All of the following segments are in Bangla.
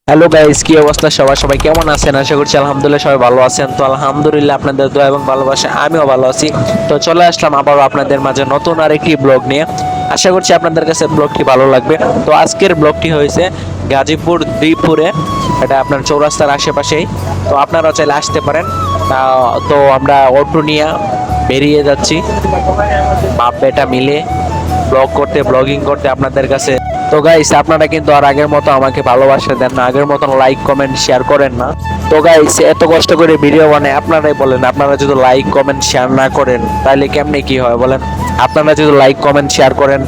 হ্যালো গাইস, কি অবস্থা? সবাই সবাই কেমন আছেন? আশা করছি আলহামদুলিল্লাহ সবাই ভালো আছেন। তো আলহামদুলিল্লাহ আপনাদের দোয়া এবং ভালোবাসা আমিও ভালো আছি। তো চলে আসলাম আবারও আপনাদের মাঝে নতুন আরেকটি ব্লগ নিয়ে। আশা করছি আপনাদের কাছে ব্লগটি ভালো লাগবে। তো আজকের ব্লগটি হয়েছে গাজীপুর দুইপুরে, এটা আপনার চৌরাস্তার আশেপাশেই। তো আপনারা চাইলে আসতে পারেন। তো আমরা অটো নিয়ে বেরিয়ে যাচ্ছি বাপ বেটা মিলে ব্লগিং করতে আপনাদের কাছে। তো গাইস, আপনারা কিন্তু আর আগের মতো আমাকে ভালোবাসা দেন না, আগের মতন লাইক কমেন্ট শেয়ার করেন না। তো গাইস, এত কষ্ট করে ভিডিও বানায়, আপনারাই বলেন, আপনারা যদি লাইক কমেন্ট শেয়ার না করেন তাহলে কেমনে কি হয় বলেন? আপনারা যদি লাইক কমেন্ট শেয়ার করেন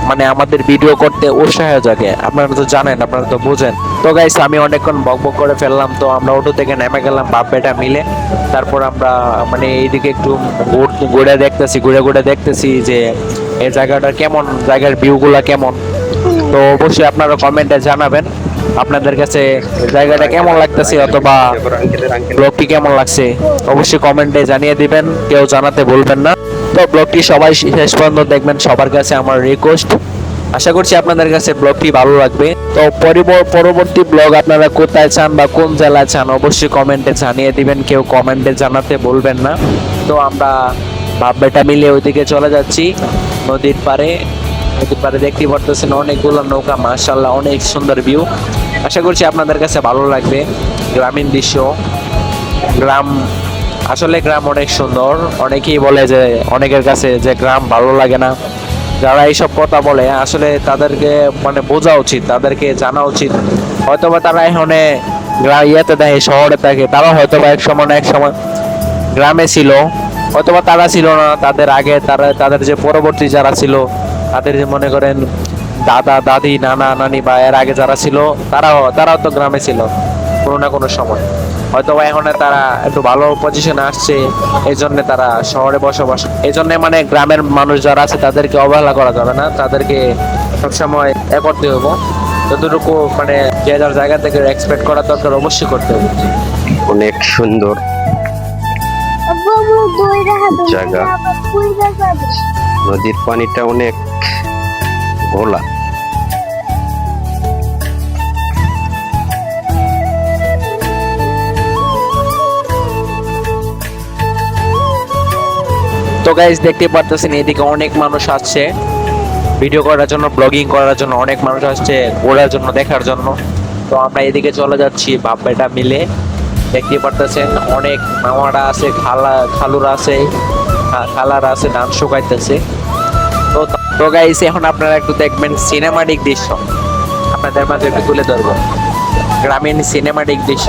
মানে আমাদের ভিডিও করতে উৎসাহ জাগে। আপনারা তো জানেন, আপনারা তো বুঝেন। তো গাইস, আমি অনেকক্ষণ বকবক করে ফেললাম। তো আমরা অটো থেকে নেমে গেলাম বাপ বেটা মিলে। তারপর আমরা মানে এইদিকে একটু ঘুরে দেখতেছি যে এই জায়গাটা কেমন, জায়গার ভিউগুলা কেমন। তো অবশ্যই আপনারা কমেন্টে জানাবেন আপনাদের কাছে জায়গাটা কেমন লাগতেছে অথবা ব্লগটি কেমন লাগছে। অবশ্যই কমেন্টে জানিয়ে দিবেন, কেউ জানাতে ভুলবেন না। তো ব্লগটি সবাই শেষ পর্যন্ত দেখবেন, সবার কাছে আমার রিকোয়েস্ট। আশা করছি আপনাদের কাছে ব্লগটি ভালো লাগবে। তো পরবর্তী ব্লগ আপনারা কোথায় চান বা কোন জেলায় চান অবশ্যই কমেন্টে জানিয়ে দিবেন, কেউ কমেন্টে জানাতে বলবেন না। তো আমরা বাপ বেটা মিলে ওইদিকে চলে যাচ্ছি নদীর পাড়ে। নদীর পাড়ে দেখতে পারতেছেন অনেকগুলো নৌকা, মাশাআল্লাহ অনেক সুন্দর ভিউ। আশা করছি আপনাদের কাছে ভালো লাগবে। গ্রামীণ দৃশ্য, গ্রাম, আসলে গ্রাম অনেক সুন্দর। অনেকেই বলে যে অনেকের কাছে যে গ্রাম ভালো লাগে না। যারা এইসব কথা বলে আসলে তাদেরকে মানে বোঝা উচিত, তাদেরকে জানা উচিত। হয়তোবা তারা এখানে ইয়েতে দেখে শহরে থাকে, তারা হয়তোবা এক সময় না এক সময় গ্রামে ছিল। হয়তোবা তারা ছিল না, তাদের আগে তাদের যে পরবর্তী যারা ছিল, তাদের যে মনে করেন দাদা দাদি নানা নানি বা এর আগে যারা ছিল, তারাও তো গ্রামে ছিল কোনো না কোনো সময়। হয়তো এখন তারা একটু ভালো পজিশনে আসছে, এই জন্য তারা শহরে বসবাস। এই জন্য মানে গ্রামের মানুষ যারা আছে তাদেরকে অবহেলা করা যাবে না, তাদেরকে সবসময় এ করতে হবে। যতটুকু মানে যে যার জায়গা থেকে এক্সপেক্ট করা দরকার অবশ্যই করতে হবে। অনেক সুন্দর জায়গা, নদীর পানিটা অনেক ঘোলা। তো গাইস, দেখতে পারতেছেন এদিকে অনেক মানুষ আসছে ভিডিও করার জন্য, ব্লগিং করার জন্য। অনেক মানুষ আসছে ঘোরার জন্য, দেখার জন্য। তো আমরা এদিকে চলে যাচ্ছি বাপ বেটা মিলে। দেখতে পারতেছেন অনেক মামারা আছে, খালুরা আছে, খালারা আছে, ধান শুকাইতেছে। তো তো গাইস, এখন আপনারা একটু দেখবেন সিনেমাটিক দৃশ্য, আপনাদের মাঝে একটু তুলে ধরবো গ্রামীণ সিনেমাটিক দৃশ্য।